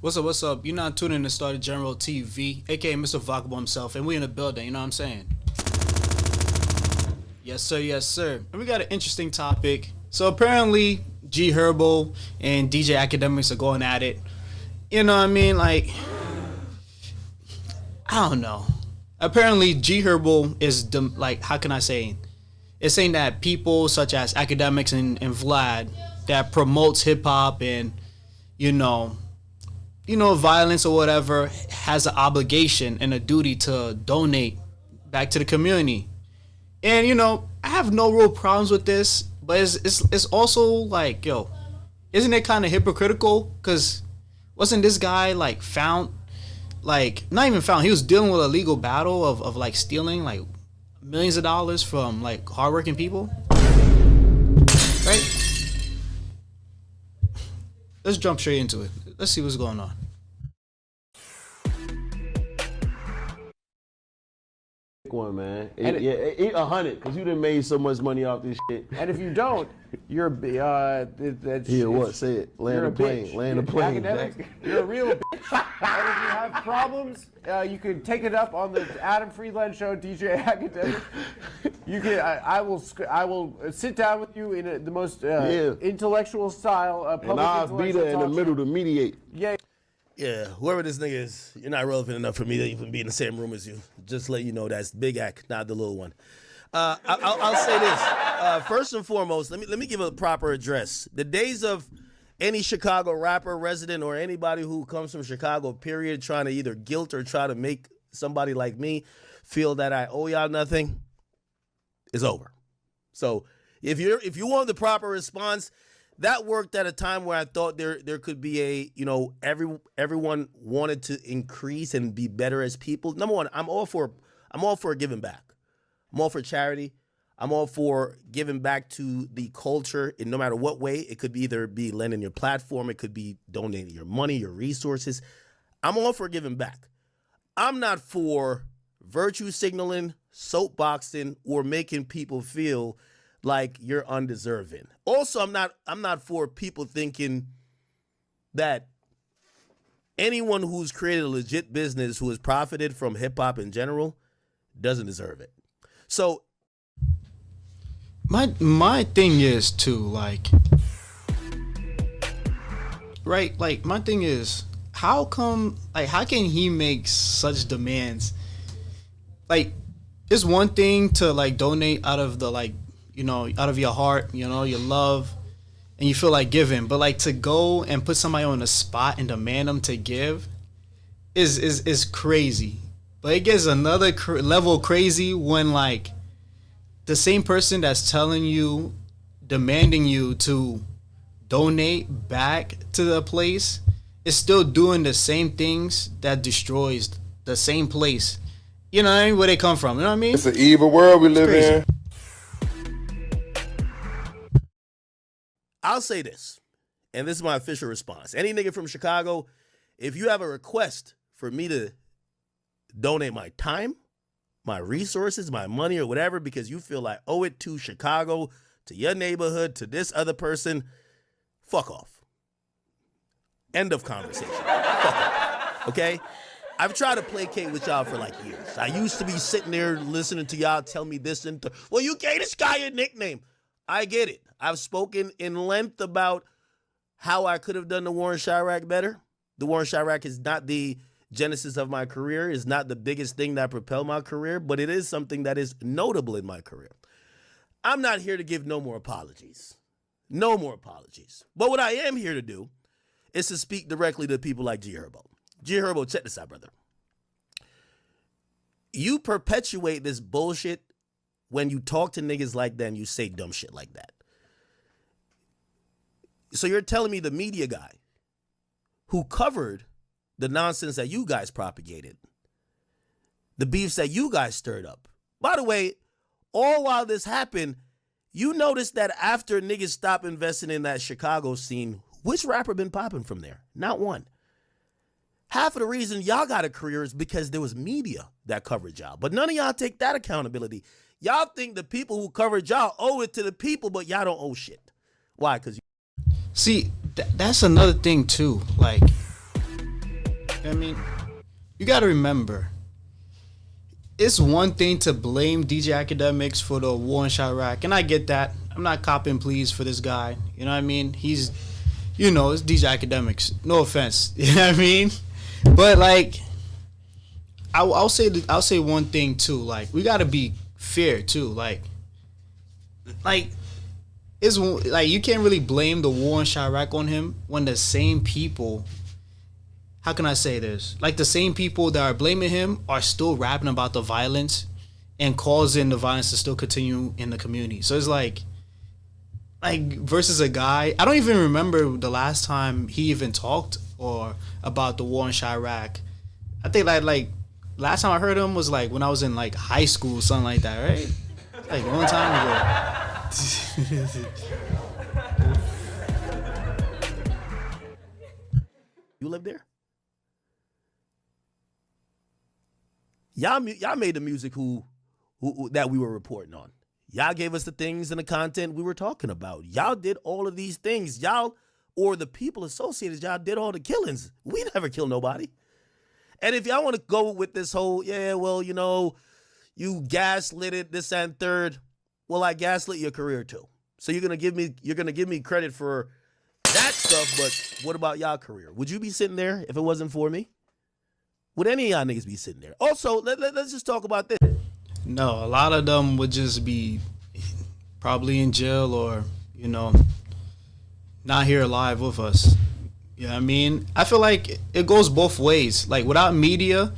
What's up? What's up? You're not tuning in to Started General TV, aka Mr. Vagabo himself, and we in the building. You know what I'm saying? Yes, sir. Yes, sir. And we got an interesting topic. So apparently, Herbo and DJ Akademiks are going at it. You know what I mean? Like, I don't know. Apparently, Herbo is like, how can I say? It's saying that people such as Akademiks and Vlad that promotes hip hop and you know violence or whatever has an obligation and a duty to donate back to the community. And I have no real problems with this, but it's also like, yo, isn't it kind of hypocritical? Because wasn't this guy like found, like not even found, he was dealing with a legal battle of like stealing like millions of dollars from like hardworking people, right? Let's jump straight into it. Let's see what's going on. One man, eat 100 because you done made so much money off this shit. And if you don't, you're that's Yeah, what? Say it. Land a plane. Land a plane. Academic. You're a real bitch. And if you have problems, you can take it up on the Adam Friedland show, DJ Academic. You can. I will sit down with you in the most intellectual style. And I'll be there in the middle to mediate. Yeah, whoever this nigga is, you're not relevant enough for me to even be in the same room as you. Just let you know that's Big Ack, not the little one. I'll say this. First and foremost, let me give a proper address. The days of any Chicago rapper, resident, or anybody who comes from Chicago, period, trying to either guilt or try to make somebody like me feel that I owe y'all nothing is over. So if you want the proper response, that worked at a time where I thought there could be a, everyone wanted to increase and be better as people. Number one, I'm all for giving back. I'm all for charity. I'm all for giving back to the culture in no matter what way. It could either be lending your platform. It could be donating your money, your resources. I'm all for giving back. I'm not for virtue signaling, soapboxing, or making people feel like you're undeserving. Also, I'm not for people thinking that anyone who's created a legit business who has profited from hip hop in general doesn't deserve it. So my thing is too, like, right, like my thing is how can he make such demands? Like, it's one thing to like donate out of the like, out of your heart, your love, and you feel like giving. But like to go and put somebody on the spot and demand them to give is crazy. But it gets another level crazy when like the same person that's telling you, demanding you to donate back to the place is still doing the same things that destroys the same place. You know what I mean? Where they come from. You know what I mean? It's an evil world we live in. I'll say this, and this is my official response. Any nigga from Chicago, if you have a request for me to donate my time, my resources, my money, or whatever, because you feel I owe it to Chicago, to your neighborhood, to this other person, fuck off. End of conversation. Fuck off. Okay? I've tried to placate with y'all for like years. I used to be sitting there listening to y'all tell me this and well, you gave this guy a nickname. I get it. I've spoken in length about how I could have done the Warren Chirac better. The Warren Chirac is not the genesis of my career, is not the biggest thing that propelled my career, but it is something that is notable in my career. I'm not here to give no more apologies. No more apologies. But what I am here to do is to speak directly to people like G Herbo. G Herbo, check this out, brother. You perpetuate this bullshit when you talk to niggas like that and you say dumb shit like that. So you're telling me the media guy who covered the nonsense that you guys propagated, the beefs that you guys stirred up. By the way, all while this happened, you noticed that after niggas stopped investing in that Chicago scene, which rapper been popping from there? Not one. Half of the reason y'all got a career is because there was media that covered y'all. But none of y'all take that accountability. Y'all think the people who covered y'all owe it to the people, but y'all don't owe shit. Why? Because see, that's another thing too. Like, I mean, you got to remember, it's one thing to blame DJ Academics for the war in Chirac, and I get that. I'm not copping pleas for this guy. You know what I mean? He's, it's DJ Academics. No offense. You know what I mean? But like, I'll say one thing too. Like, we got to be fair too. Like it's like you can't really blame the war in Chirac on him when the same people. How can I say this? Like, the same people that are blaming him are still rapping about the violence and causing the violence to still continue in the community. So it's like versus a guy. I don't even remember the last time he even talked or about the war in Chirac. I think like last time I heard him was like when I was in like high school, something like that, right? Like a long time ago. You live there? Y'all made the music who that we were reporting on. Y'all gave us the things and the content we were talking about. Y'all did all of these things. Y'all, or the people associated, y'all did all the killings. We never killed nobody. And if y'all want to go with this whole, you gaslit it, this and third, well, I gaslit your career too. So you're gonna give me credit for that stuff, but what about y'all career? Would you be sitting there if it wasn't for me? Would any of y'all niggas be sitting there? Also, let's just talk about this. No, a lot of them would just be probably in jail or, not here alive with us. You know what I mean? I feel like it goes both ways. Like, without media,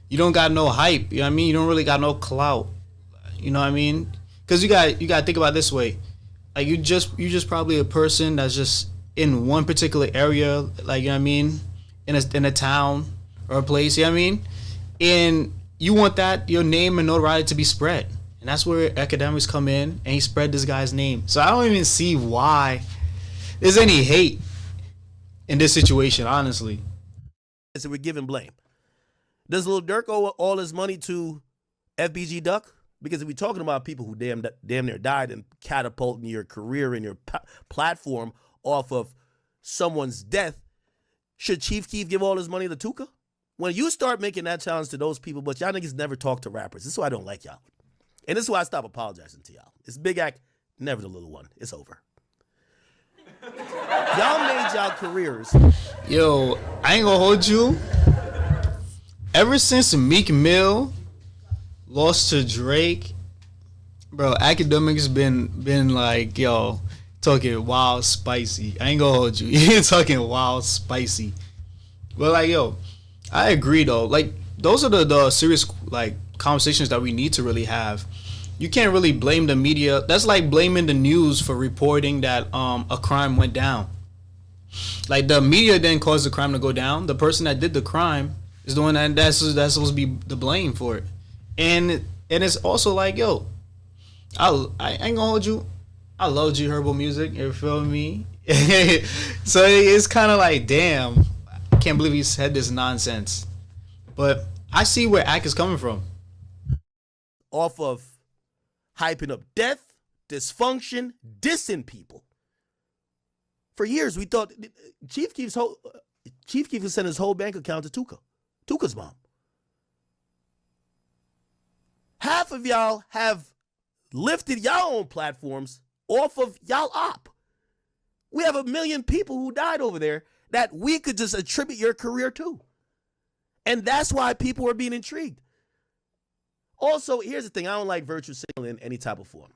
you don't got no hype. You know what I mean? You don't really got no clout. You know what I mean? Because you got to think about it this way. Like, you just probably a person that's just in one particular area, like, you know what I mean? In a town or a place, you know what I mean? And you want that, your name and notoriety to be spread. And that's where Academics come in, and he spread this guy's name. So I don't even see why there's any hate in this situation, honestly. So we're giving blame. Does Lil Durk owe all his money to FBG Duck? Because if we're talking about people who damn near died and catapulting your career and your platform off of someone's death, should Chief Keef give all his money to Tuka? When you start making that challenge to those people, but y'all niggas never talk to rappers. This is why I don't like y'all. And this is why I stop apologizing to y'all. It's Big Act, never the little one. It's over. Y'all made y'all careers. Yo, I ain't gonna hold you. Ever since Meek Mill lost to Drake, bro, Academics been like, yo, talking wild spicy. I ain't gonna hold you. You're talking wild spicy. But like, yo, I agree though. Like, those are the serious like conversations that we need to really have. You can't really blame the media. That's like blaming the news for reporting that a crime went down. Like, the media didn't cause the crime to go down. The person that did the crime is the one that's supposed to be the blame for it. And it's also like, yo, I ain't gonna hold you. I love Herbo music. You feel me? So it's kind of like, damn, I can't believe he said this nonsense. But I see where Ak is coming from. Off of hyping up death, dysfunction, dissing people. For years, we thought Chief Keef sent his whole bank account to Tuka's mom. Half of y'all have lifted y'all own platforms off of y'all op. We have 1 million people who died over there that we could just attribute your career to. And that's why people are being intrigued. Also, here's the thing. I don't like virtue signaling in any type of form.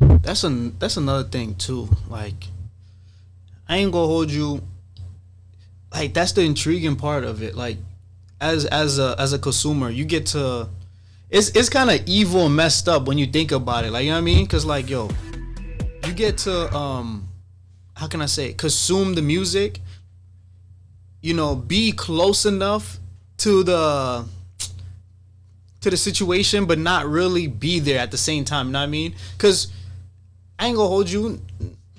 That's another thing too. Like, I ain't gonna hold you. Like, that's the intriguing part of it. Like, as a consumer, you get to. It's kind of evil and messed up when you think about it. Like, you know what I mean? Because, like, yo, you get to how can I say it? Consume the music. Be close enough to the situation, but not really be there at the same time. You know what I mean? Because I ain't gonna hold you.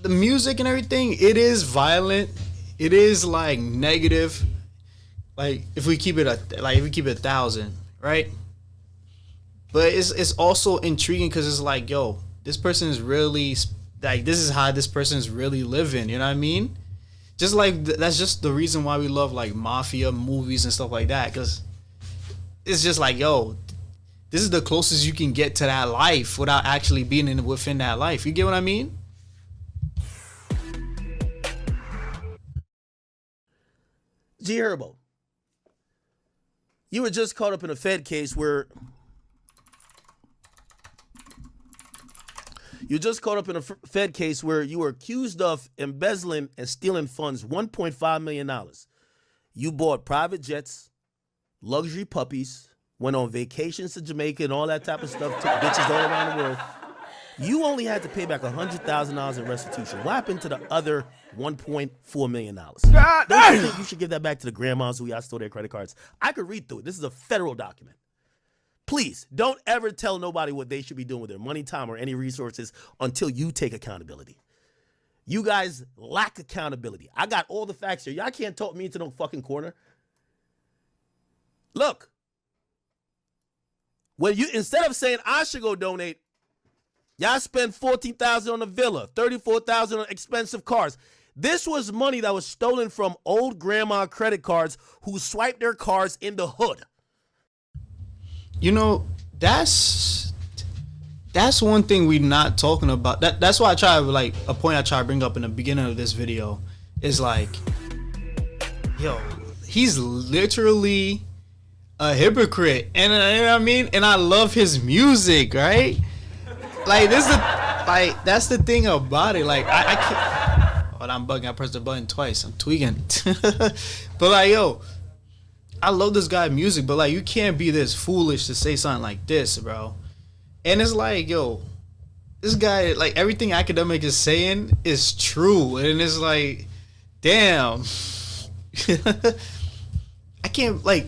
The music and everything, it is violent. It is like negative. Like, if we keep it 1,000, right? But it's also intriguing because it's like, yo, this person is really like, this is how this person is really living. You know what I mean? Just like that's just the reason why we love like mafia movies and stuff like that, because it's just like, yo, this is the closest you can get to that life without actually being within that life. You get what I mean? G Herbo, you were just caught up in a Fed case where you were accused of embezzling and stealing funds, $1.5 million. You bought private jets, luxury puppies, went on vacations to Jamaica and all that type of stuff, took bitches all around the world. You only had to pay back $100,000 in restitution. What happened to the other $1.4 million? Don't you think you should give that back to the grandmas who y'all stole their credit cards? I could read through it. This is a federal document. Please, don't ever tell nobody what they should be doing with their money, time, or any resources until you take accountability. You guys lack accountability. I got all the facts here. Y'all can't talk me into no fucking corner. Look, when you, instead of saying I should go donate, y'all spend $14,000 on a villa, $34,000 on expensive cars. This was money that was stolen from old grandma credit cards who swiped their cards in the hood. You know, that's one thing we're not talking about. That's why I try to, like, a point I try to bring up in the beginning of this video is like, yo, he's literally a hypocrite, and you know what I mean. And I love his music, right? Like that's the thing about it. Like I can't. Oh, I'm bugging. I pressed the button twice. I'm tweaking. But like, yo, I love this guy's music, but like, you can't be this foolish to say something like this, bro. And it's like, yo, this guy, like, everything Akademik is saying is true, and it's like, damn. I can't, like,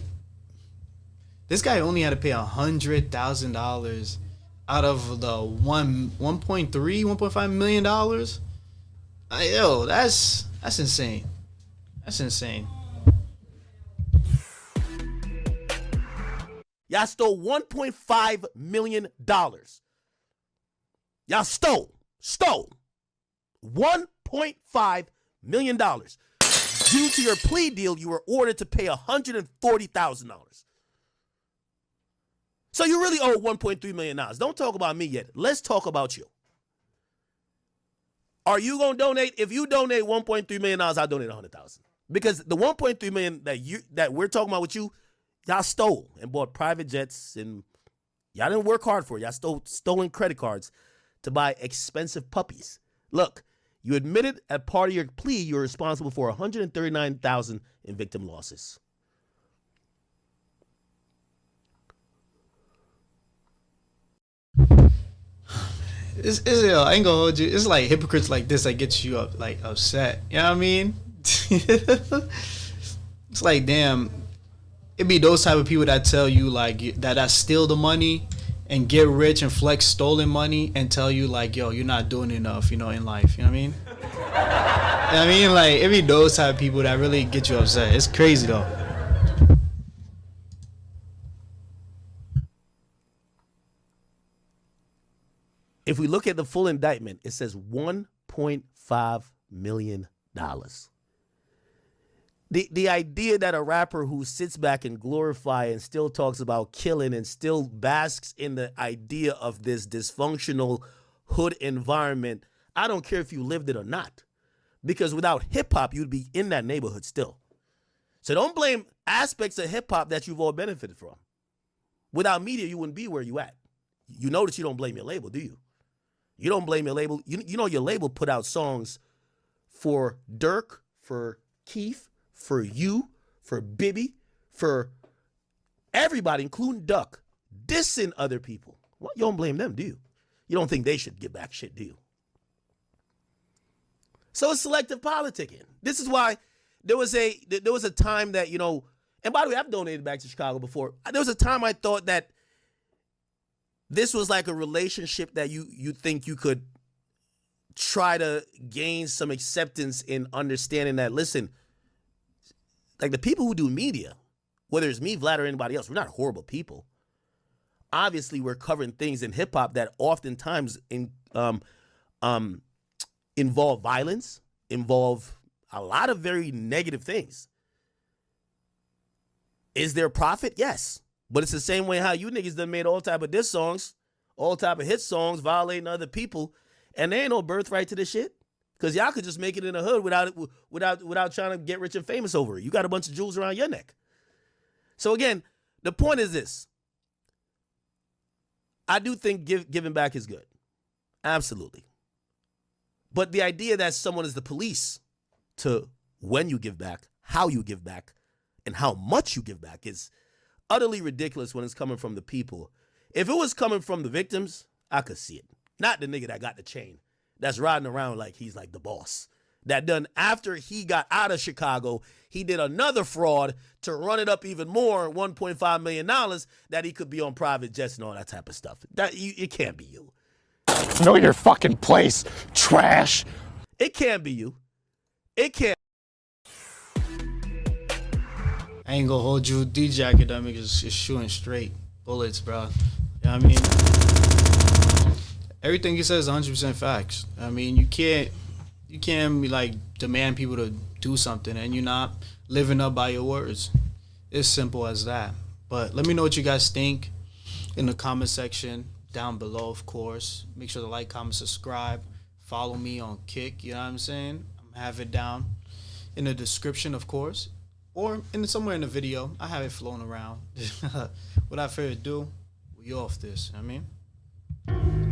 this guy only had to pay $100,000 out of the $1.5 million. Yo, that's insane. That's insane. Y'all stole $1.5 million. Y'all stole $1.5 million. Due to your plea deal, you were ordered to pay $140,000. So you really owe $1.3 million. Don't talk about me yet. Let's talk about you. Are you going to donate? If you donate $1.3 million, I'll donate $100,000. Because the $1.3 million that we're talking about with you, y'all stole and bought private jets, and y'all didn't work hard for it. Y'all stole stolen credit cards to buy expensive puppies. Look, you admitted as part of your plea you were responsible for $139,000 in victim losses. I ain't gonna hold you. It's like hypocrites like this that gets you upset. You know what I mean? It's like, damn. It be those type of people that tell you like that steal the money and get rich and flex stolen money and tell you like, yo, you're not doing enough, you know, in life. You know what I mean? I mean, like, it be those type of people that really get you upset. It's crazy though. If we look at the full indictment, it says $1.5 million. The idea that a rapper who sits back and glorify and still talks about killing and still basks in the idea of this dysfunctional hood environment, I don't care if you lived it or not. Because without hip-hop, you'd be in that neighborhood still. So don't blame aspects of hip-hop that you've all benefited from. Without media, you wouldn't be where you at. You notice you don't blame your label, do you? You don't blame your label. You know your label put out songs for Dirk, for Keith, for you, for Bibby, for everybody, including Duck, dissing other people. Well, you don't blame them, do you? You don't think they should get back shit, do you? So it's selective politicking. This is why there was a time that, you know, and by the way, I've donated back to Chicago before. There was a time I thought that this was like a relationship that you think you could try to gain some acceptance in understanding that, listen, like the people who do media, whether it's me, Vlad, or anybody else, we're not horrible people. Obviously, we're covering things in hip hop that oftentimes involve violence, involve a lot of very negative things. Is there profit? Yes. But it's the same way how you niggas done made all type of diss songs, all type of hit songs, violating other people, and there ain't no birthright to this shit. Because y'all could just make it in the hood without trying to get rich and famous over it. You got a bunch of jewels around your neck. So again, the point is this. I do think giving back is good. Absolutely. But the idea that someone is the police to when you give back, how you give back, and how much you give back is utterly ridiculous when it's coming from the people. If it was coming from the victims, I could see it. Not the nigga that got the chain, that's riding around like he's like the boss. That done after he got out of Chicago, he did another fraud to run it up even more, $1.5 million, that he could be on private jets and all that type of stuff. It can't be you. Know your fucking place, trash. It can't be you. It can't. I ain't gonna hold you. DJ Akademik is shooting straight bullets, bro. You know what I mean? Everything he says is 100% facts. I mean, you can't be like demand people to do something and you're not living up by your words. It's simple as that. But let me know what you guys think in the comment section down below, of course. Make sure to like, comment, subscribe. Follow me on Kick, you know what I'm saying? I'm have it down in the description, of course. Or somewhere in the video. I have it flown around. Without further ado, we off this, you know what I mean?